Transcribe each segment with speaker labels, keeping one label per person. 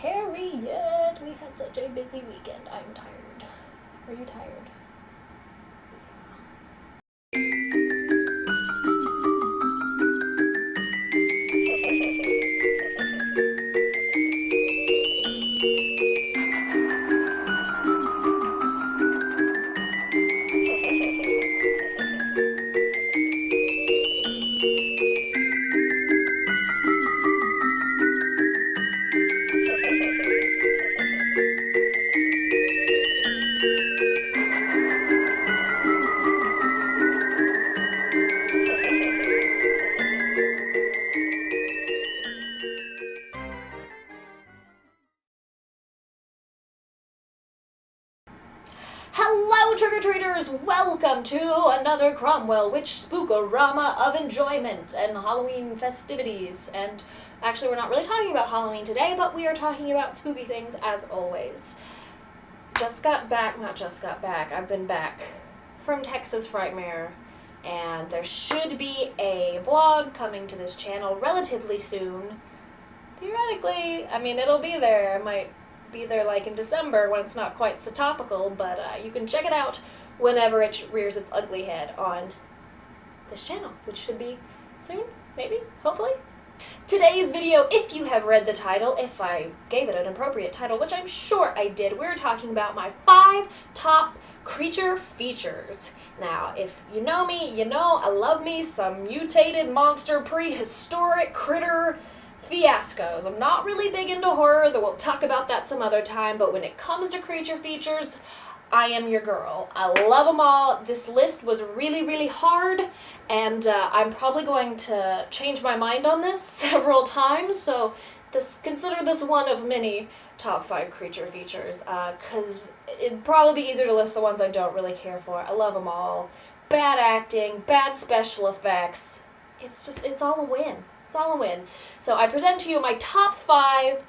Speaker 1: Harriet, we had such a busy weekend. I'm tired. Are you tired? Hello, trick-or-treaters! Welcome to another Cromwell Witch Spook-a-Rama of enjoyment and Halloween festivities. And actually, we're not really talking about Halloween today, but we are talking about spooky things as always. I've been back from Texas Frightmare, and there should be a vlog coming to this channel relatively soon. Theoretically, I mean, it'll be there. It might be there like in December when it's not quite so topical, but you can check it out whenever it rears its ugly head on this channel, which should be soon, maybe, hopefully. Today's video, if you have read the title, if I gave it an appropriate title, which I'm sure I did, we're talking about my 5 top creature features. Now, if you know me, you know I love me some mutated monster prehistoric critter fiascos. I'm not really big into horror, though we'll talk about that some other time, but when it comes to creature features, I am your girl. I love them all. This list was really hard, and I'm probably going to change my mind on this several times, so consider this one of many top 5 creature features, because it'd probably be easier to list the ones I don't really care for. I love them all. Bad acting, bad special effects. It's all a win. It's all a win. So I present to you my top 5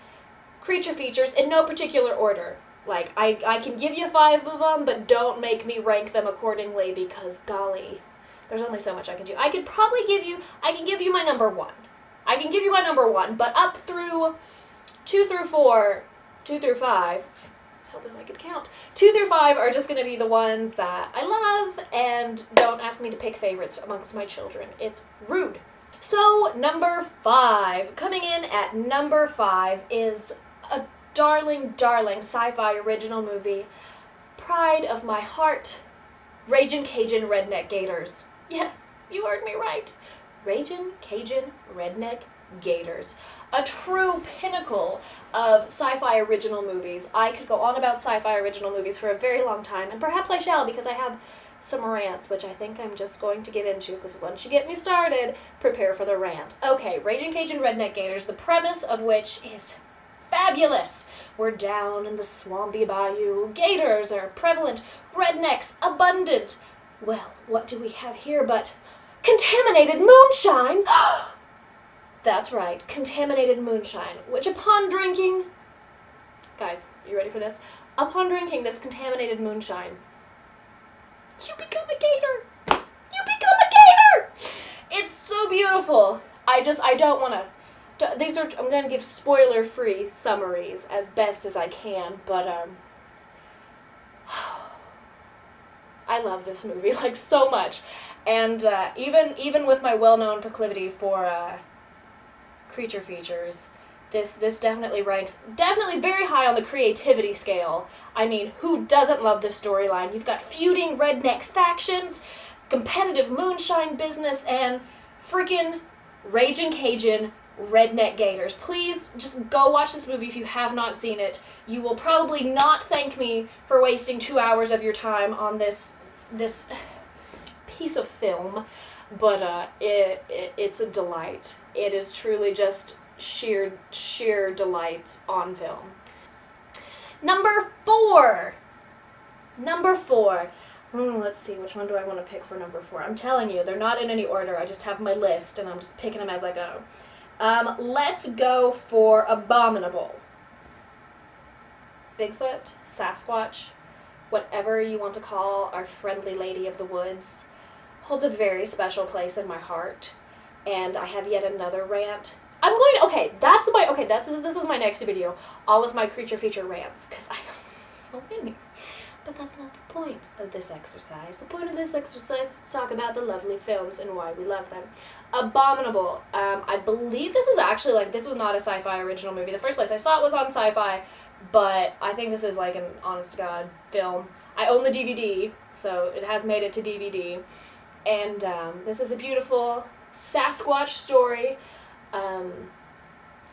Speaker 1: creature features in no particular order. Like, I can give you 5 of them, but don't make me rank them accordingly because, golly, there's only so much I can do. I can give you my number 1. I can give you my number 1, but up through 2 through 5, help if I could count, 2 through 5 are just going to be the ones that I love, and don't ask me to pick favorites amongst my children. It's rude. So, number 5. Coming in at number 5 is a darling sci-fi original movie. Pride of my heart. Ragin' Cajun Redneck Gators. Yes, you heard me right. Ragin' Cajun Redneck Gators. A true pinnacle of sci-fi original movies. I could go on about sci-fi original movies for a very long time, and perhaps I shall because I have some rants, which I think I'm just going to get into, because once you get me started, prepare for the rant. Okay, Ragin' Cajun Redneck Gators, the premise of which is fabulous. We're down in the swampy bayou. Gators are prevalent, rednecks abundant. Well, what do we have here but contaminated moonshine? That's right, contaminated moonshine, which upon drinking... Guys, you ready for this? Upon drinking this contaminated moonshine, you become a gator! You become a gator! It's so beautiful. I don't want to... I'm going to give spoiler-free summaries as best as I can, but, I love this movie, like, so much. And, even with my well-known proclivity for, creature features, this definitely ranks very high on the creativity scale. I mean, who doesn't love this storyline? You've got feuding redneck factions, competitive moonshine business, and freaking Ragin' Cajun Redneck Gators. Please just go watch this movie if you have not seen it. You will probably not thank me for wasting 2 hours of your time on this piece of film, but it's a delight. It is truly just sheer delight on film. Number 4. Let's see, which one do I want to pick for number 4? I'm telling you, they're not in any order. I just have my list, and I'm just picking them as I go. Let's go for Abominable. Bigfoot, Sasquatch, whatever you want to call our friendly lady of the woods, holds a very special place in my heart. And I have yet another rant. okay, this is my next video. All of my creature feature rants, because I have so many. But that's not the point of this exercise. The point of this exercise is to talk about the lovely films and why we love them. Abominable. I believe this is actually, like, this was not a sci-fi original movie. The first place I saw it was on Sci-Fi, but I think this is, like, an honest-to-God film. I own the DVD, so it has made it to DVD. And this is a beautiful Sasquatch story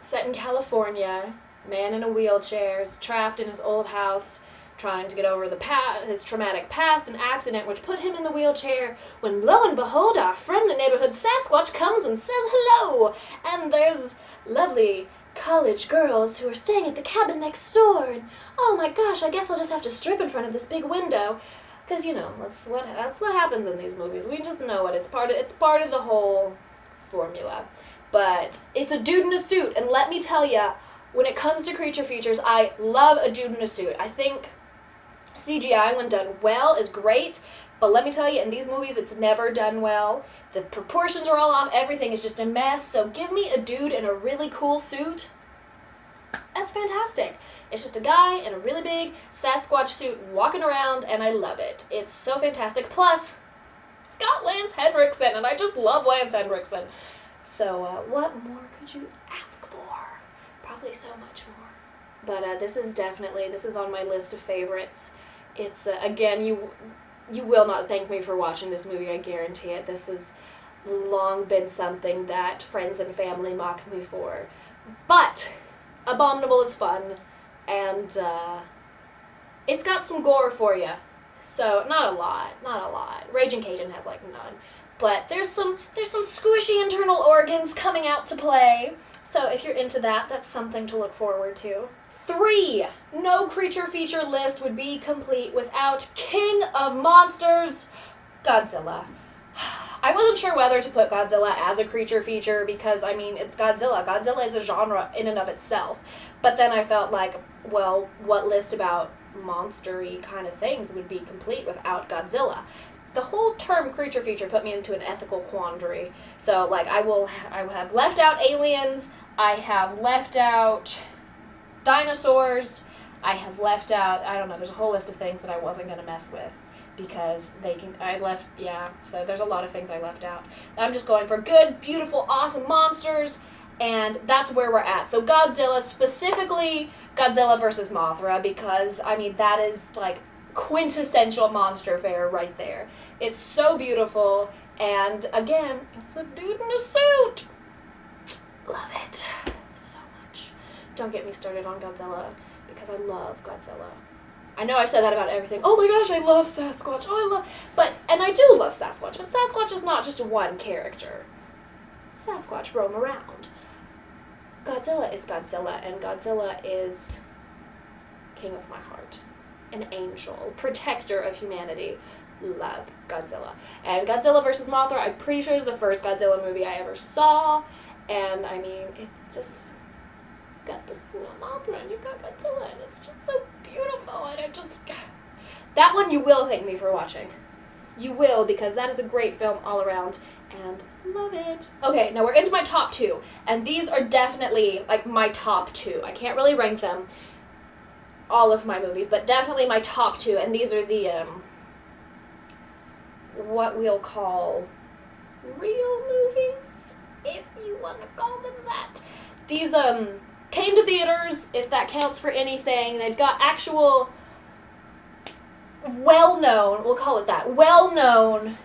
Speaker 1: set in California. Man in a wheelchair is trapped in his old house, trying to get over his traumatic past, an accident which put him in the wheelchair, when lo and behold, our friendly neighborhood Sasquatch comes and says hello, and there's lovely college girls who are staying at the cabin next door, and oh my gosh, I guess I'll just have to strip in front of this big window, because, you know, that's what happens in these movies. We just know it. It's part of the whole formula. But it's a dude in a suit, and let me tell you, when it comes to creature features, I love a dude in a suit. I think CGI, when done well, is great, but let me tell you, in these movies, it's never done well. The proportions are all off, everything is just a mess, so give me a dude in a really cool suit. That's fantastic. It's just a guy in a really big Sasquatch suit walking around, and I love it. It's so fantastic. Plus, it's got Lance Henriksen, and I just love Lance Henriksen. So, what more could you ask for? Probably so much more. But this is on my list of favorites. It's, again, you will not thank me for watching this movie, I guarantee it. This has long been something that friends and family mock me for. But Abominable is fun, and it's got some gore for you. So, not a lot. Raging Cajun has, like, none. But there's some squishy internal organs coming out to play. So if you're into that, that's something to look forward to. 3. No creature feature list would be complete without King of Monsters, Godzilla. I wasn't sure whether to put Godzilla as a creature feature because, I mean, it's Godzilla. Godzilla is a genre in and of itself. But then I felt like, well, what list about monster-y kind of things would be complete without Godzilla? The whole term creature feature put me into an ethical quandary. So, like, I have left out aliens, I have left out dinosaurs, I have left out, I don't know, there's a whole list of things that I wasn't going to mess with. Because so there's a lot of things I left out. I'm just going for good, beautiful, awesome monsters, and that's where we're at. So Godzilla, specifically Godzilla versus Mothra, because, I mean, that is, like, quintessential monster fare right there. It's so beautiful, and again, it's a dude in a suit. Love it so much. Don't get me started on Godzilla, because I love Godzilla. I know I've said that about everything. Oh my gosh, I love Sasquatch. And I do love Sasquatch, but Sasquatch is not just one character. Sasquatch roam around. Godzilla is Godzilla, and Godzilla is king of my heart. An angel, protector of humanity. Love Godzilla. And Godzilla vs. Mothra, I'm pretty sure is the first Godzilla movie I ever saw. And, I mean, it just got the Mothra and you got Godzilla, and it's just so beautiful. And it just... That one you will thank me for watching. You will, because that is a great film all around. And love it. Okay, now we're into my top 2. And these are definitely, like, my top 2. I can't really rank them, all of my movies, but definitely my top 2, and these are the, what we'll call real movies, if you want to call them that. These, came to theaters, if that counts for anything. They've got actual well-known, we'll call it that, well-known,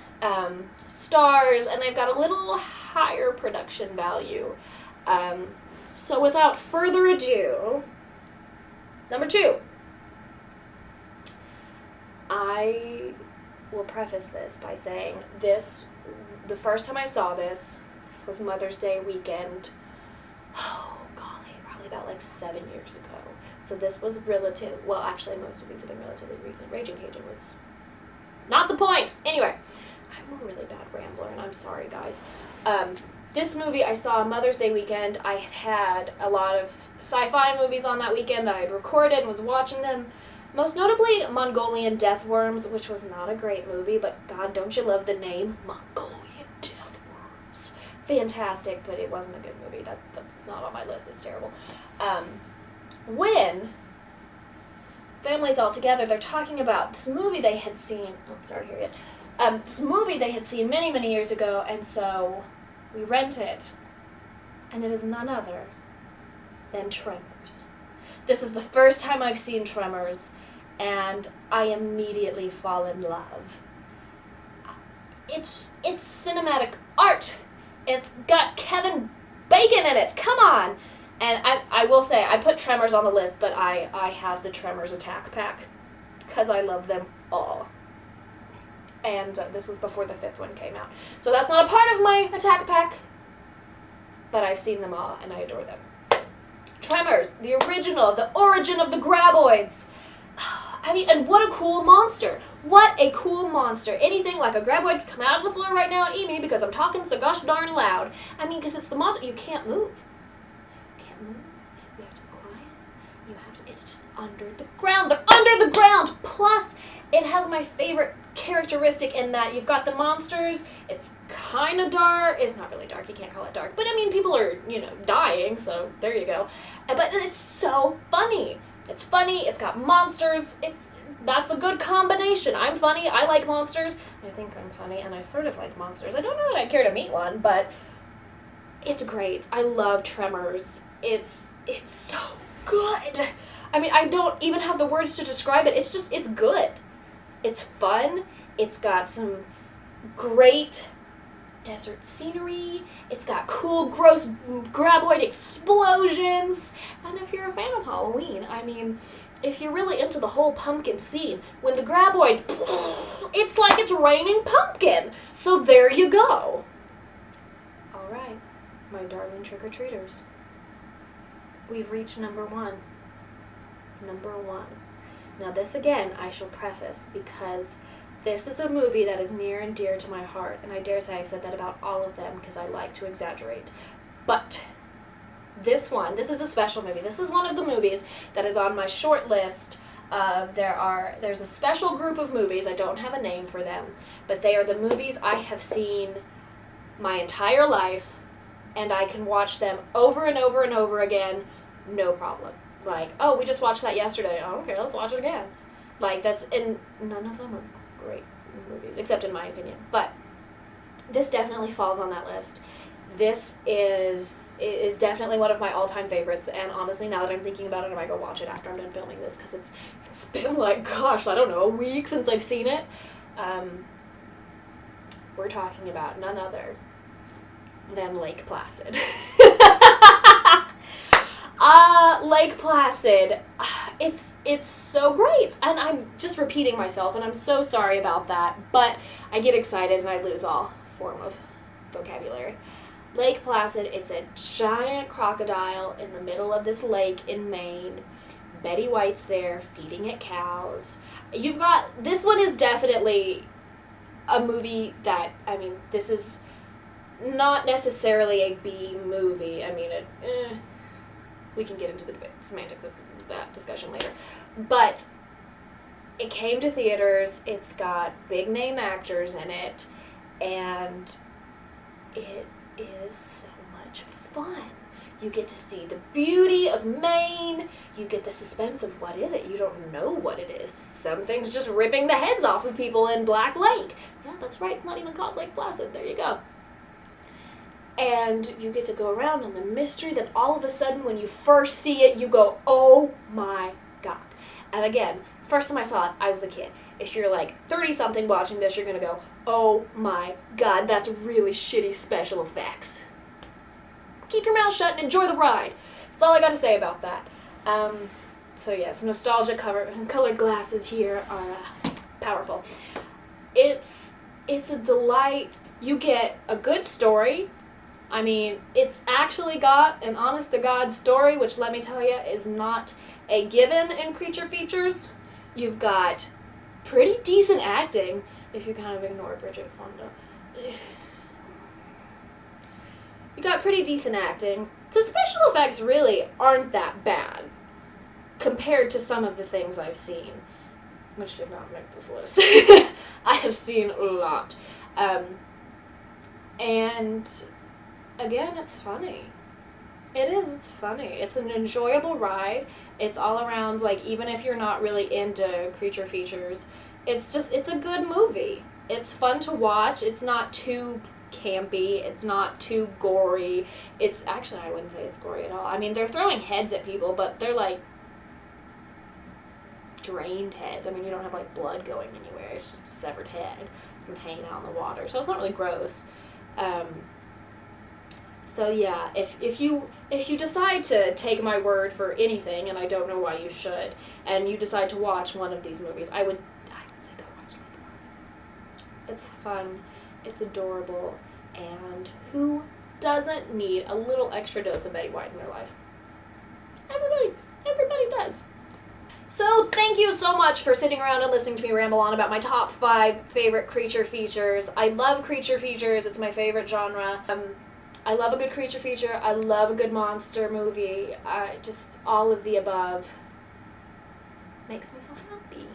Speaker 1: stars, and they've got a little higher production value. So without further ado, number 2. I will preface this by saying the first time I saw this was Mother's Day weekend. Oh, golly, probably about like 7 years ago. So this was actually most of these have been relatively recent. Raging Cajun was not the point. Anyway, I'm a really bad rambler, and I'm sorry, guys. This movie I saw Mother's Day weekend. I had a lot of sci-fi movies on that weekend that I had recorded and was watching them. Most notably, Mongolian Death Worms, which was not a great movie, but God, don't you love the name? Mongolian Death Worms. fantastic, but it wasn't a good movie. That's not on my list. It's terrible. When families all together, they're talking about this movie they had seen. Oh, sorry, here yet. This movie they had seen many, many years ago, and so we rent it, and it is none other than Tremors. This is the first time I've seen Tremors, and I immediately fall in love. It's cinematic art. It's got Kevin Bacon in it. Come on! And I will say, I put Tremors on the list, but I have the Tremors Attack Pack, because I love them all. And this was before the 5th one came out. So that's not a part of my Attack Pack, but I've seen them all, and I adore them. Tremors, the original, the origin of the graboids. I mean, and what a cool monster. What a cool monster. Anything like a graboid could come out of the floor right now and eat me because I'm talking so gosh darn loud. I mean, because it's the monster. You can't move. You can't move. You have to be quiet. You have to, it's just under the ground. They're under the ground. Plus, it has my favorite characteristic in that you've got the monsters. It's kind of dark. It's not really dark. You can't call it dark. But, I mean, people are, dying, so there you go. But it's so funny. It's funny. It's got monsters. That's a good combination. I'm funny. I like monsters. I think I'm funny, and I sort of like monsters. I don't know that I'd care to meet one, but it's great. I love Tremors. It's so good. I mean, I don't even have the words to describe it. It's good. It's fun. It's got some great desert scenery. It's got cool, gross, graboid explosions. And if you're a fan of Halloween, I mean, if you're really into the whole pumpkin scene, when the graboid, it's like it's raining pumpkin. So there you go. All right, my darling trick-or-treaters. We've reached number 1. Number 1. Now this again, I shall preface, because this is a movie that is near and dear to my heart, and I dare say I've said that about all of them because I like to exaggerate. But this is a special movie. This is one of the movies that is on my short list. There's a special group of movies, I don't have a name for them, but they are the movies I have seen my entire life, and I can watch them over and over and over again, no problem. Like, oh, we just watched that yesterday. Oh, okay, let's watch it again. Like, and none of them are great movies, except in my opinion. But this definitely falls on that list. This is definitely one of my all-time favorites, and honestly, now that I'm thinking about it, I might go watch it after I'm done filming this, because it's been like, gosh, I don't know, a week since I've seen it. We're talking about none other than Lake Placid. Lake Placid, it's so great, and I'm just repeating myself, and I'm so sorry about that, but I get excited and I lose all form of vocabulary. Lake Placid, it's a giant crocodile in the middle of this lake in Maine. Betty White's there feeding it cows. This one is definitely a movie that, I mean, this is not necessarily a B movie. I mean, we can get into the semantics of that discussion later. But it came to theaters, it's got big name actors in it, and it is so much fun. You get to see the beauty of Maine, you get the suspense of what is it, you don't know what it is. Something's just ripping the heads off of people in Black Lake. Yeah, that's right, it's not even called Lake Placid, there you go. And you get to go around, and the mystery that all of a sudden when you first see it, you go, oh my God. And again, first time I saw it, I was a kid. If you're like 30-something watching this, you're going to go, oh my God, that's really shitty special effects. Keep your mouth shut and enjoy the ride. That's all I got to say about that. So yes, nostalgia colored glasses here are powerful. It's a delight. You get a good story. I mean, it's actually got an honest-to-God story, which, let me tell you, is not a given in Creature Features. You've got pretty decent acting, if you kind of ignore Bridget Fonda. You got pretty decent acting. The special effects really aren't that bad compared to some of the things I've seen, which did not make this list. I have seen a lot. And again, it's funny. It is, it's funny. It's an enjoyable ride. It's all around, like, even if you're not really into creature features, it's a good movie. It's fun to watch. It's not too campy. It's not too gory. It's, actually, I wouldn't say it's gory at all. I mean, they're throwing heads at people, but they're, like, drained heads. I mean, you don't have, like, blood going anywhere. It's just a severed head. It's been hanging out in the water. So it's not really gross. So yeah, if you decide to take my word for anything, and I don't know why you should, and you decide to watch one of these movies, I would say go watch Lake Placid. It's fun, it's adorable, and who doesn't need a little extra dose of Betty White in their life? Everybody does. So thank you so much for sitting around and listening to me ramble on about my top 5 favorite creature features. I love creature features. It's my favorite genre. I love a good creature feature. I love a good monster movie. Just all of the above makes me so happy.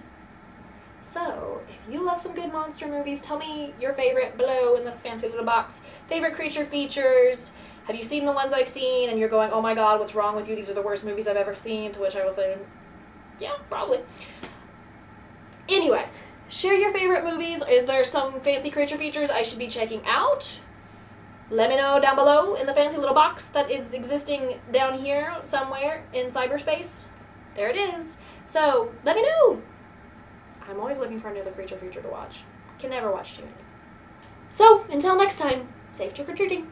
Speaker 1: So, if you love some good monster movies, tell me your favorite below in the fancy little box. Favorite creature features. Have you seen the ones I've seen and you're going, oh my god, what's wrong with you? These are the worst movies I've ever seen. To which I will say, yeah, probably. Anyway, share your favorite movies. Is there some fancy creature features I should be checking out? Let me know down below in the fancy little box that is existing down here somewhere in cyberspace. There it is. So, let me know. I'm always looking for another creature feature to watch. Can never watch too many. So, until next time, safe trick-or-treating.